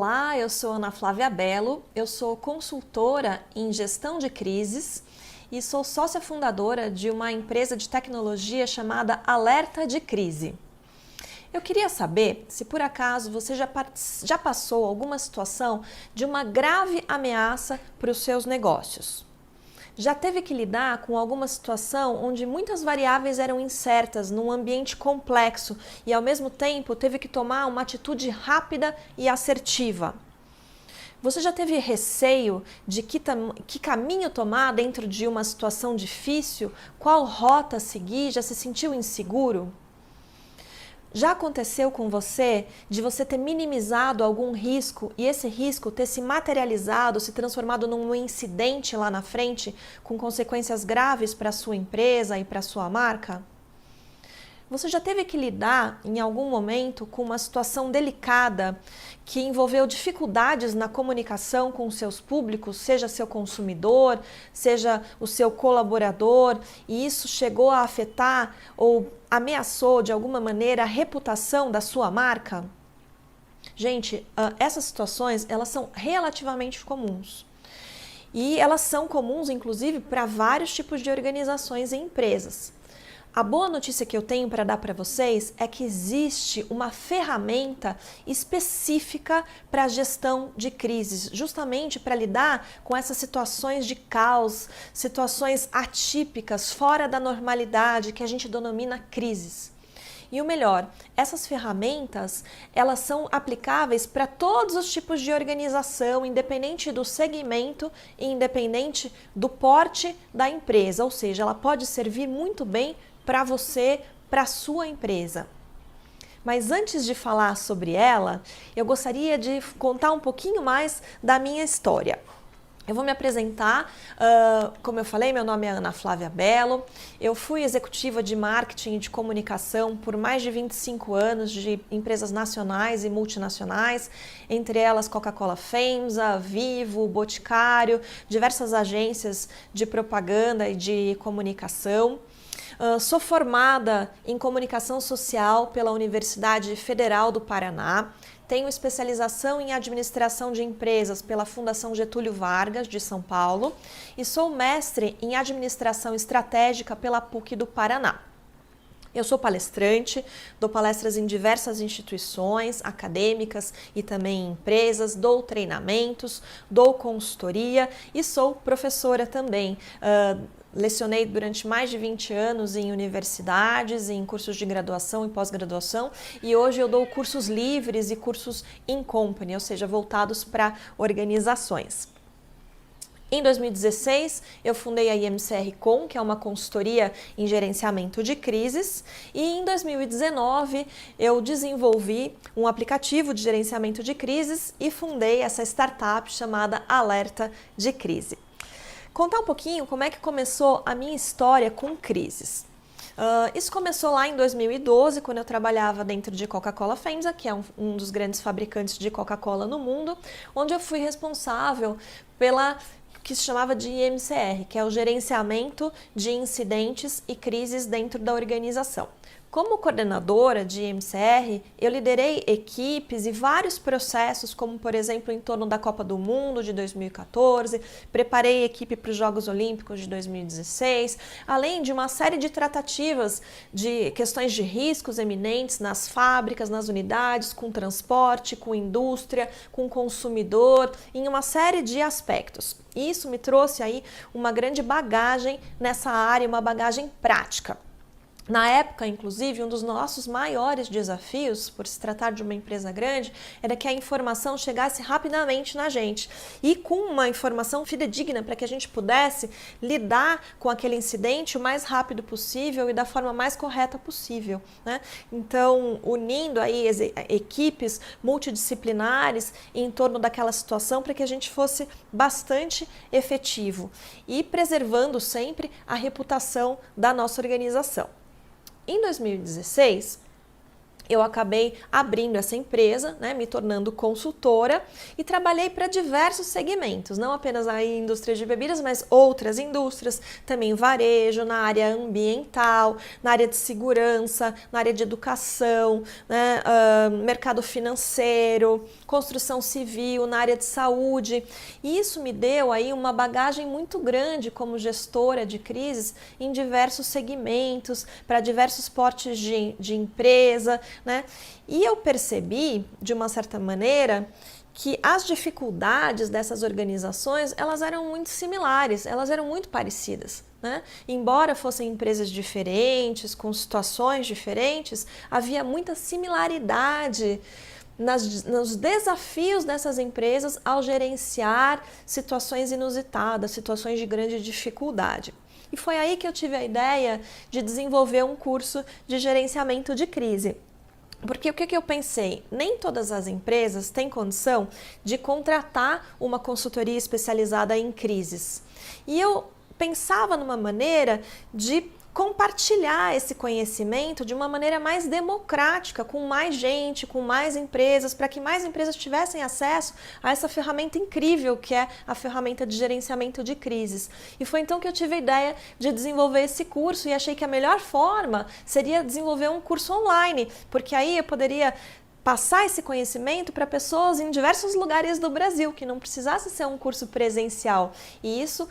Olá, eu sou Ana Flávia Bello, eu sou consultora em gestão de crises e sou sócia fundadora de uma empresa de tecnologia chamada Alerta de Crise. Eu queria saber se por acaso você já passou alguma situação de uma grave ameaça para os seus negócios. Já teve que lidar com alguma situação onde muitas variáveis eram incertas num ambiente complexo e ao mesmo tempo teve que tomar uma atitude rápida e assertiva. Você já teve receio de que caminho tomar dentro de uma situação difícil? Qual rota seguir? Já se sentiu inseguro? Já aconteceu com você de você ter minimizado algum risco e esse risco ter se materializado, se transformado num incidente lá na frente com consequências graves para a sua empresa e para a sua marca? Você já teve que lidar em algum momento com uma situação delicada que envolveu dificuldades na comunicação com seus públicos, seja seu consumidor, seja o seu colaborador, e isso chegou a afetar ou ameaçou de alguma maneira a reputação da sua marca? Gente, essas situações elas são relativamente comuns. E elas são comuns, inclusive, para vários tipos de organizações e empresas. A boa notícia que eu tenho para dar para vocês é que existe uma ferramenta específica para a gestão de crises, justamente para lidar com essas situações de caos, situações atípicas, fora da normalidade, que a gente denomina crises. E o melhor, essas ferramentas, elas são aplicáveis para todos os tipos de organização, independente do segmento e independente do porte da empresa, ou seja, ela pode servir muito bem para você, para a sua empresa. Mas antes de falar sobre ela, eu gostaria de contar um pouquinho mais da minha história. Eu vou me apresentar, como eu falei, meu nome é Ana Flávia Bello, eu fui executiva de marketing e de comunicação por mais de 25 anos de empresas nacionais e multinacionais, entre elas Coca-Cola FEMSA, Vivo, Boticário, diversas agências de propaganda e de comunicação. Sou formada em comunicação social pela Universidade Federal do Paraná, tenho especialização em administração de empresas pela Fundação Getúlio Vargas de São Paulo e sou mestre em administração estratégica pela PUC do Paraná. Eu sou palestrante, dou palestras em diversas instituições acadêmicas e também em empresas, dou treinamentos, dou consultoria e sou professora também. Lecionei durante mais de 20 anos em universidades, em cursos de graduação e pós-graduação e hoje eu dou cursos livres e cursos in company, ou seja, voltados para organizações. Em 2016, eu fundei a IMCR-Com, que é uma consultoria em gerenciamento de crises, e em 2019 eu desenvolvi um aplicativo de gerenciamento de crises e fundei essa startup chamada Alerta de Crise. Contar um pouquinho como é que começou a minha história com crises. Isso começou lá em 2012, quando eu trabalhava dentro de Coca-Cola FEMSA, que é um dos grandes fabricantes de Coca-Cola no mundo, onde eu fui responsável pela que se chamava de IMCR, que é o gerenciamento de incidentes e crises dentro da organização. Como coordenadora de IMCR, eu liderei equipes e vários processos, como por exemplo em torno da Copa do Mundo de 2014, preparei equipe para os Jogos Olímpicos de 2016, além de uma série de tratativas de questões de riscos eminentes nas fábricas, nas unidades, com transporte, com indústria, com consumidor, em uma série de aspectos. Isso me trouxe aí uma grande bagagem nessa área, uma bagagem prática. Na época, inclusive, um dos nossos maiores desafios, por se tratar de uma empresa grande, era que a informação chegasse rapidamente na gente e com uma informação fidedigna para que a gente pudesse lidar com aquele incidente o mais rápido possível e da forma mais correta possível, né? Então, unindo aí equipes multidisciplinares em torno daquela situação para que a gente fosse bastante efetivo e preservando sempre a reputação da nossa organização. Em 2016, eu acabei abrindo essa empresa, né, me tornando consultora e trabalhei para diversos segmentos, não apenas a indústria de bebidas, mas outras indústrias, também varejo, na área ambiental, na área de segurança, na área de educação, né, mercado financeiro, construção civil, na área de saúde. E isso me deu aí uma bagagem muito grande como gestora de crises em diversos segmentos, para diversos portes de empresa, né? E eu percebi, de uma certa maneira, que as dificuldades dessas organizações, elas eram muito similares, elas eram muito parecidas, né? Embora fossem empresas diferentes, com situações diferentes, havia muita similaridade nos desafios dessas empresas ao gerenciar situações inusitadas, situações de grande dificuldade. E foi aí que eu tive a ideia de desenvolver um curso de gerenciamento de crise. Porque o que eu pensei? Nem todas as empresas têm condição de contratar uma consultoria especializada em crises. E eu pensava numa maneira de compartilhar esse conhecimento de uma maneira mais democrática, com mais gente, com mais empresas, para que mais empresas tivessem acesso a essa ferramenta incrível que é a ferramenta de gerenciamento de crises. E foi então que eu tive a ideia de desenvolver esse curso e achei que a melhor forma seria desenvolver um curso online, porque aí eu poderia passar esse conhecimento para pessoas em diversos lugares do Brasil, que não precisasse ser um curso presencial. E isso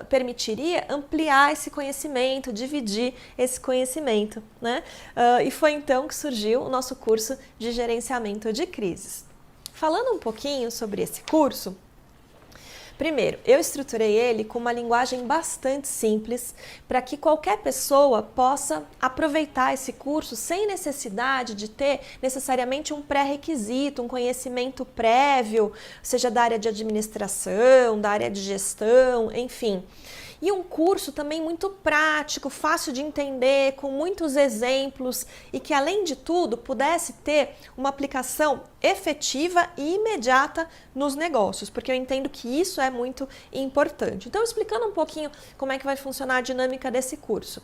permitiria ampliar esse conhecimento, dividir esse conhecimento, né? E foi então que surgiu o nosso curso de gerenciamento de crises. Falando um pouquinho sobre esse curso, primeiro, eu estruturei ele com uma linguagem bastante simples para que qualquer pessoa possa aproveitar esse curso sem necessidade de ter necessariamente um pré-requisito, um conhecimento prévio, seja da área de administração, da área de gestão, enfim. E um curso também muito prático, fácil de entender, com muitos exemplos e que, além de tudo, pudesse ter uma aplicação efetiva e imediata nos negócios, porque eu entendo que isso é muito importante. Então, explicando um pouquinho como é que vai funcionar a dinâmica desse curso.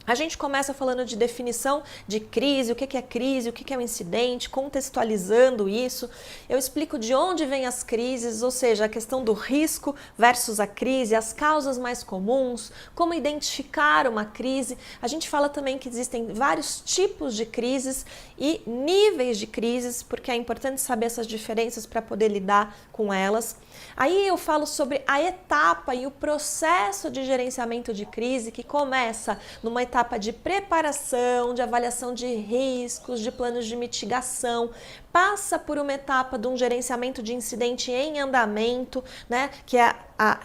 A gente começa falando de definição de crise, o que é crise, o que é um incidente, contextualizando isso. Eu explico de onde vêm as crises, ou seja, a questão do risco versus a crise, as causas mais comuns, como identificar uma crise. A gente fala também que existem vários tipos de crises e níveis de crises, porque é importante saber essas diferenças para poder lidar com elas. Aí eu falo sobre a etapa e o processo de gerenciamento de crise, que começa numa etapa de preparação, de avaliação de riscos, de planos de mitigação, passa por uma etapa de um gerenciamento de incidente em andamento, né, que é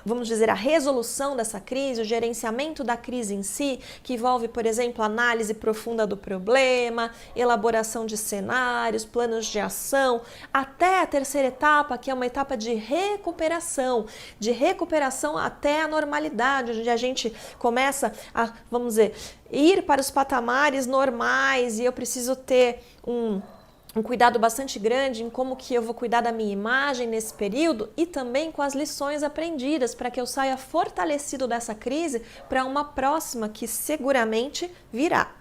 vamos dizer, a resolução dessa crise, o gerenciamento da crise em si, que envolve, por exemplo, análise profunda do problema, elaboração de cenários, planos de ação, até a terceira etapa, que é uma etapa de recuperação até a normalidade, onde a gente começa a, vamos dizer, ir para os patamares normais e eu preciso ter um cuidado bastante grande em como que eu vou cuidar da minha imagem nesse período e também com as lições aprendidas para que eu saia fortalecido dessa crise para uma próxima que seguramente virá.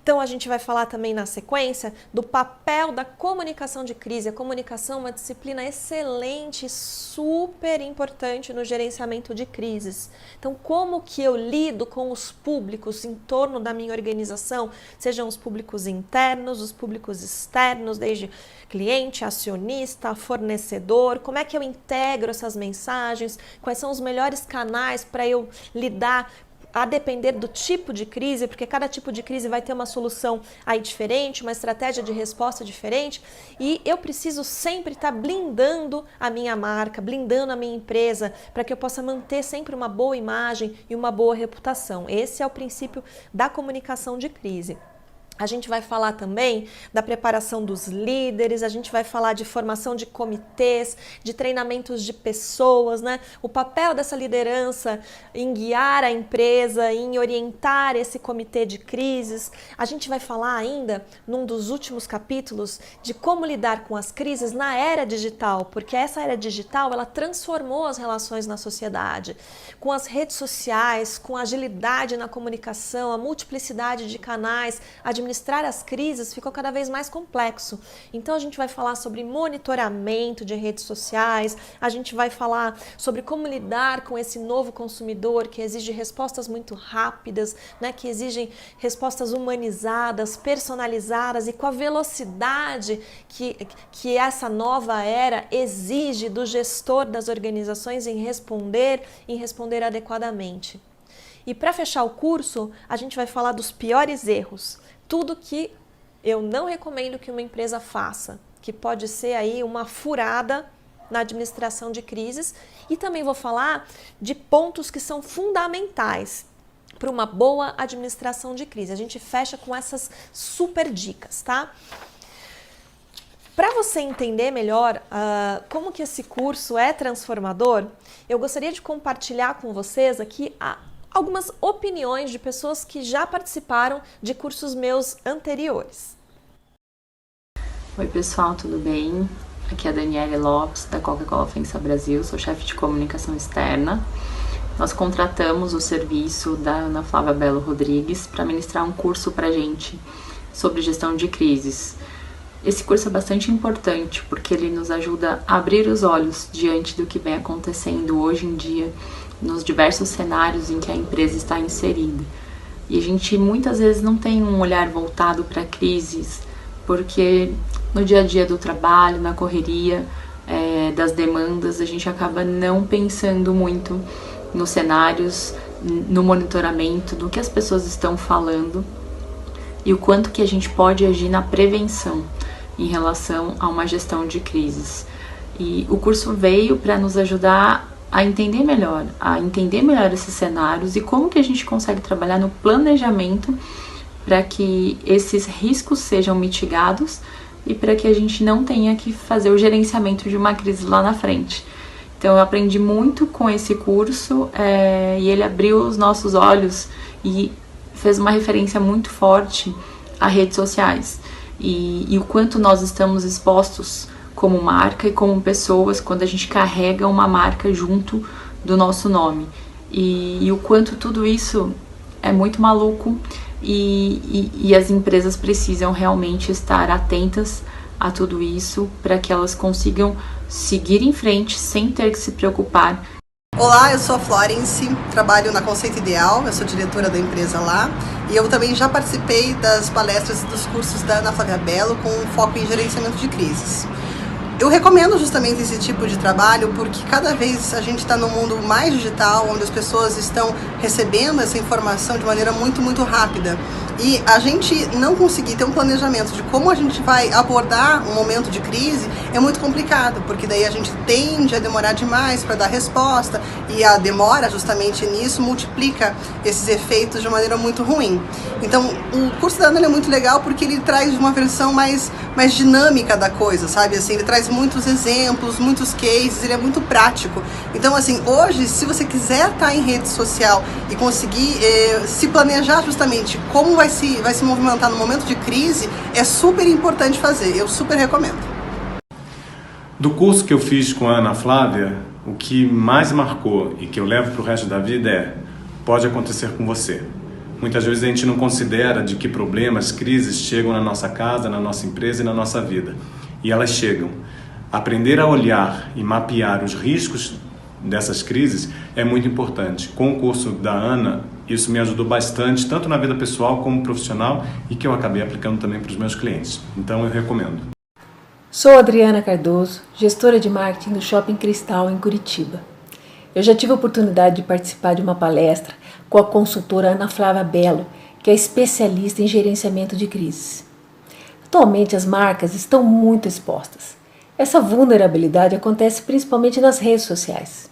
Então, a gente vai falar também na sequência do papel da comunicação de crise. A comunicação é uma disciplina excelente, super importante no gerenciamento de crises. Então, como que eu lido com os públicos em torno da minha organização, sejam os públicos internos, os públicos externos, desde cliente, acionista, fornecedor, como é que eu integro essas mensagens, quais são os melhores canais para eu lidar a depender do tipo de crise, porque cada tipo de crise vai ter uma solução aí diferente, uma estratégia de resposta diferente, e eu preciso sempre estar blindando a minha marca, blindando a minha empresa, para que eu possa manter sempre uma boa imagem e uma boa reputação. Esse é o princípio da comunicação de crise. A gente vai falar também da preparação dos líderes, a gente vai falar de formação de comitês, de treinamentos de pessoas, né? O papel dessa liderança em guiar a empresa, em orientar esse comitê de crises. A gente vai falar ainda, num dos últimos capítulos, de como lidar com as crises na era digital, porque essa era digital, ela transformou as relações na sociedade. Com as redes sociais, com a agilidade na comunicação, a multiplicidade de canais, a administrar as crises ficou cada vez mais complexo. Então a gente vai falar sobre monitoramento de redes sociais, a gente vai falar sobre como lidar com esse novo consumidor que exige respostas muito rápidas, né, que exigem respostas humanizadas, personalizadas e com a velocidade que essa nova era exige do gestor das organizações em responder adequadamente. E para fechar o curso, a gente vai falar dos piores erros, tudo que eu não recomendo que uma empresa faça, que pode ser aí uma furada na administração de crises, e também vou falar de pontos que são fundamentais para uma boa administração de crise. A gente fecha com essas super dicas, tá? Para você entender melhor como que esse curso é transformador, eu gostaria de compartilhar com vocês aqui algumas opiniões de pessoas que já participaram de cursos meus anteriores. Oi pessoal, tudo bem? Aqui é a Daniele Lopes, da Coca-Cola FEMSA Brasil, sou chefe de comunicação externa. Nós contratamos o serviço da Ana Flávia Belo Rodrigues para ministrar um curso para a gente sobre gestão de crises. Esse curso é bastante importante porque ele nos ajuda a abrir os olhos diante do que vem acontecendo hoje em dia nos diversos cenários em que a empresa está inserida. E a gente muitas vezes não tem um olhar voltado para crises, porque no dia a dia do trabalho, na correria das demandas, a gente acaba não pensando muito nos cenários, no monitoramento, do que as pessoas estão falando e o quanto que a gente pode agir na prevenção em relação a uma gestão de crises. E o curso veio para nos ajudar a entender melhor esses cenários e como que a gente consegue trabalhar no planejamento para que esses riscos sejam mitigados e para que a gente não tenha que fazer o gerenciamento de uma crise lá na frente. Então eu aprendi muito com esse curso e ele abriu os nossos olhos e fez uma referência muito forte a redes sociais e o quanto nós estamos expostos como marca e como pessoas quando a gente carrega uma marca junto do nosso nome. E o quanto tudo isso é muito maluco e as empresas precisam realmente estar atentas a tudo isso para que elas consigam seguir em frente sem ter que se preocupar. Olá, eu sou a Florence, trabalho na Conceito Ideal, eu sou diretora da empresa lá e eu também já participei das palestras e dos cursos da Ana Flávia Belo com foco em gerenciamento de crises. Eu recomendo justamente esse tipo de trabalho porque cada vez a gente está num mundo mais digital, onde as pessoas estão recebendo essa informação de maneira muito rápida. E a gente não conseguir ter um planejamento de como a gente vai abordar um momento de crise é muito complicado, porque daí a gente tende a demorar demais para dar resposta e a demora justamente nisso multiplica esses efeitos de maneira muito ruim. Então o curso da Ana é muito legal porque ele traz uma versão mais dinâmica da coisa, sabe? Assim, ele traz muitos exemplos, muitos cases, ele é muito prático. Então assim, hoje se você quiser estar em rede social e conseguir se planejar justamente como vai se movimentar no momento de crise, é super importante fazer, eu super recomendo. Do curso que eu fiz com a Ana Flávia, o que mais marcou e que eu levo para o resto da vida pode acontecer com você. Muitas vezes a gente não considera de que problemas, crises chegam na nossa casa, na nossa empresa e na nossa vida. E elas chegam. Aprender a olhar e mapear os riscos dessas crises é muito importante. Com o curso da Ana, isso me ajudou bastante, tanto na vida pessoal como profissional, e que eu acabei aplicando também para os meus clientes. Então eu recomendo. Sou Adriana Cardoso, gestora de marketing do Shopping Cristal em Curitiba. Eu já tive a oportunidade de participar de uma palestra com a consultora Ana Flávia Belo, que é especialista em gerenciamento de crises. Atualmente as marcas estão muito expostas. Essa vulnerabilidade acontece principalmente nas redes sociais.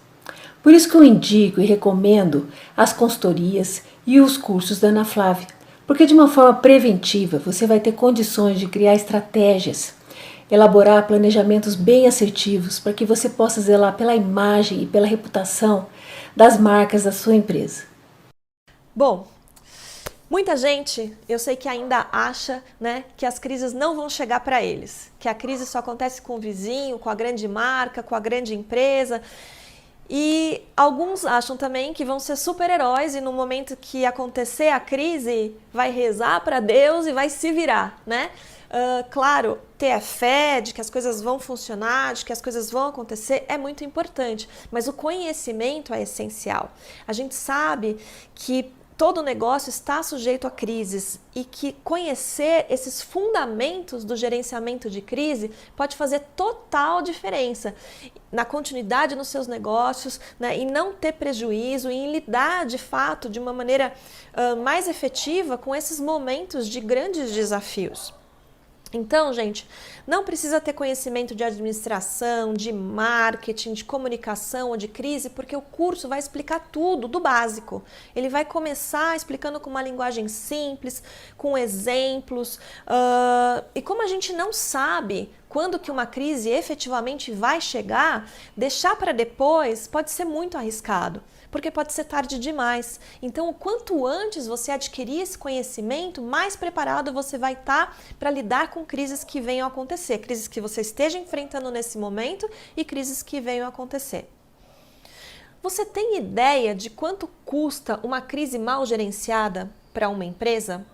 Por isso que eu indico e recomendo as consultorias e os cursos da Ana Flávia, porque de uma forma preventiva você vai ter condições de criar estratégias, elaborar planejamentos bem assertivos para que você possa zelar pela imagem e pela reputação das marcas da sua empresa. Bom, muita gente, eu sei que ainda acha, né, que as crises não vão chegar para eles, que a crise só acontece com o vizinho, com a grande marca, com a grande empresa. E alguns acham também que vão ser super-heróis e no momento que acontecer a crise, vai rezar para Deus e vai se virar, né? Claro, ter a fé de que as coisas vão funcionar, de que as coisas vão acontecer é muito importante, mas o conhecimento é essencial. A gente sabe que todo negócio está sujeito a crises e que conhecer esses fundamentos do gerenciamento de crise pode fazer total diferença na continuidade nos seus negócios, né, em não ter prejuízo, em lidar de fato de uma maneira mais efetiva com esses momentos de grandes desafios. Então, gente, não precisa ter conhecimento de administração, de marketing, de comunicação ou de crise, porque o curso vai explicar tudo do básico. Ele vai começar explicando com uma linguagem simples, com exemplos. E como a gente não sabe quando que uma crise efetivamente vai chegar, deixar para depois pode ser muito arriscado, porque pode ser tarde demais. Então, o quanto antes você adquirir esse conhecimento, mais preparado você vai estar para lidar com crises que venham a acontecer, crises que você esteja enfrentando nesse momento e crises que venham a acontecer. Você tem ideia de quanto custa uma crise mal gerenciada para uma empresa?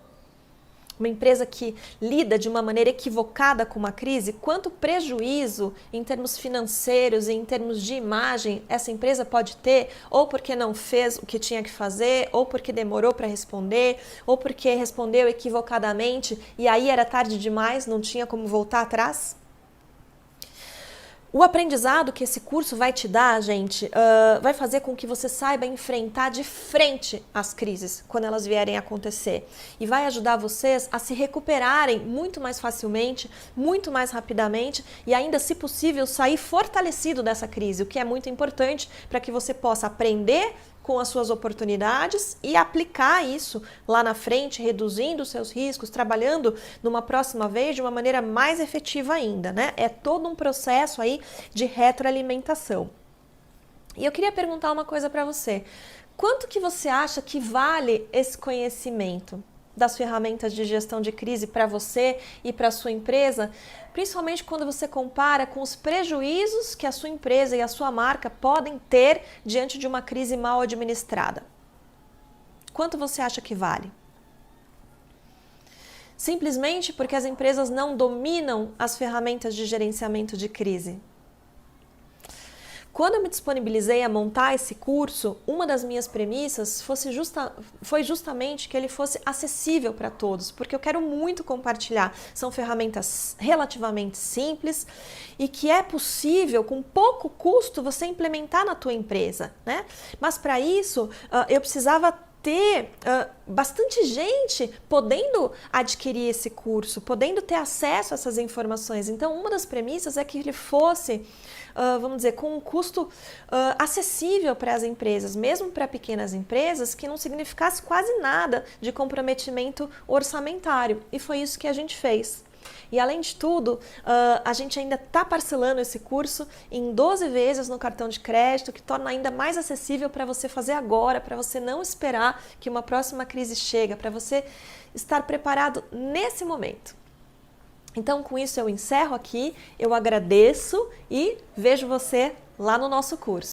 Uma empresa que lida de uma maneira equivocada com uma crise, quanto prejuízo em termos financeiros e em termos de imagem essa empresa pode ter, ou porque não fez o que tinha que fazer, ou porque demorou para responder, ou porque respondeu equivocadamente e aí era tarde demais, não tinha como voltar atrás? O aprendizado que esse curso vai te dar, gente, vai fazer com que você saiba enfrentar de frente as crises quando elas vierem a acontecer. E vai ajudar vocês a se recuperarem muito mais facilmente, muito mais rapidamente e ainda, se possível, sair fortalecido dessa crise, o que é muito importante para que você possa aprender com as suas oportunidades e aplicar isso lá na frente, reduzindo os seus riscos, trabalhando numa próxima vez de uma maneira mais efetiva ainda, né? É todo um processo aí de retroalimentação. E eu queria perguntar uma coisa para você. Quanto que você acha que vale esse conhecimento das ferramentas de gestão de crise para você e para a sua empresa, principalmente quando você compara com os prejuízos que a sua empresa e a sua marca podem ter diante de uma crise mal administrada? Quanto você acha que vale? Simplesmente porque as empresas não dominam as ferramentas de gerenciamento de crise. Quando eu me disponibilizei a montar esse curso, uma das minhas premissas foi justamente que ele fosse acessível para todos, porque eu quero muito compartilhar. São ferramentas relativamente simples e que é possível, com pouco custo, você implementar na tua empresa, né? Mas para isso, eu precisava ter bastante gente podendo adquirir esse curso, podendo ter acesso a essas informações. Então, uma das premissas é que ele fosse, vamos dizer, com um custo acessível para as empresas, mesmo para pequenas empresas, que não significasse quase nada de comprometimento orçamentário. E foi isso que a gente fez. E além de tudo, a gente ainda está parcelando esse curso em 12 vezes no cartão de crédito, que torna ainda mais acessível para você fazer agora, para você não esperar que uma próxima crise chegue, para você estar preparado nesse momento. Então, com isso eu encerro aqui, eu agradeço e vejo você lá no nosso curso.